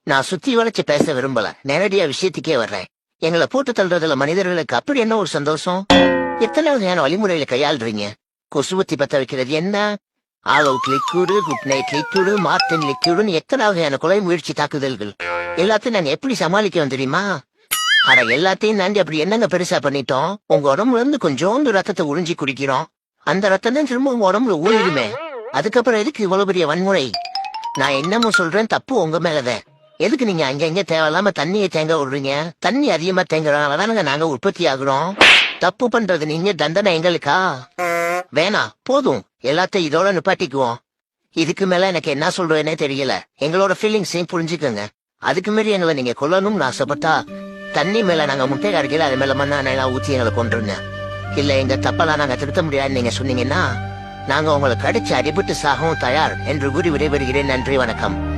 நான் சுத்தி வளைச்சு பேச விரும்பல, நேரடியா விஷயத்துக்கே வர்றேன். எங்களை போட்டு தள்ளுறதுல மனிதர்களுக்கு அப்படி என்ன ஒரு சந்தோஷம்? எத்தனை வகையான வழிமுறையில கையாளுறீங்க? கொசுவத்தி பத்த வைக்கிறது என்ன, All Out liquid, Good Knight liquid, Mortein லிக்யூடுன்னு எத்தனை வகையான கொலை முயற்சி தாக்குதல்கள். எல்லாத்தையும் நாங்க எப்படி சமாளிக்க தெரியுமா? ஆனா எல்லாத்தையும் தாண்டி அப்படி என்னங்க பெருசா பண்ணிட்டோம்? உங்க உடம்புல இருந்து கொஞ்சோண்டு ரத்தத்தை உறிஞ்சி குடிக்கிறோம். அந்த ரத்தம் தான் திரும்ப உங்க உடம்புல ஊறிடுமே. அதுக்கப்புறம் எதுக்கு இவ்வளவு பெரிய வன்முறை? நான் என்னமோ சொல்றேன், தப்பு உங்க மேலதான். எதுக்கு நீங்க அங்க இங்க தேவையில்லாம தண்ணியை தேங்க விடுறீங்க? தண்ணி அதிகமா தேங்குறதுனாலதானுங்க நாங்க உற்பத்தி ஆகுறோம். தப்பு பண்றது நீங்க, தண்டனை எங்களுக்கா? வேணாம், போதும், எல்லாத்தையும் இதோட நிப்பாட்டிக்குவோம். இதுக்கு மேல எனக்கு என்ன சொல்றேன்னே தெரியல. எங்களோட ஃபீலிங்ஸையும் புரிஞ்சுக்கோங்க. அதுக்கு மீறி எங்களை நீங்க கொல்லணும்னு ஆசைப்பட்டா, தண்ணி மேல நாங்க முட்டை கடைக்கல, அது மேல மண்ணா ஊத்தி எங்களை கொண்டுருங்க. இல்ல எங்க தப்பெல்லாம் நாங்க திருத்த முடியாதுன்னு நீங்க சொன்னீங்கன்னா, நாங்க உங்களை கடிச்சு அடிபட்டு சாகவும் தயார் என்று கூறி விடைபெறுகிறேன். நன்றி, வணக்கம்.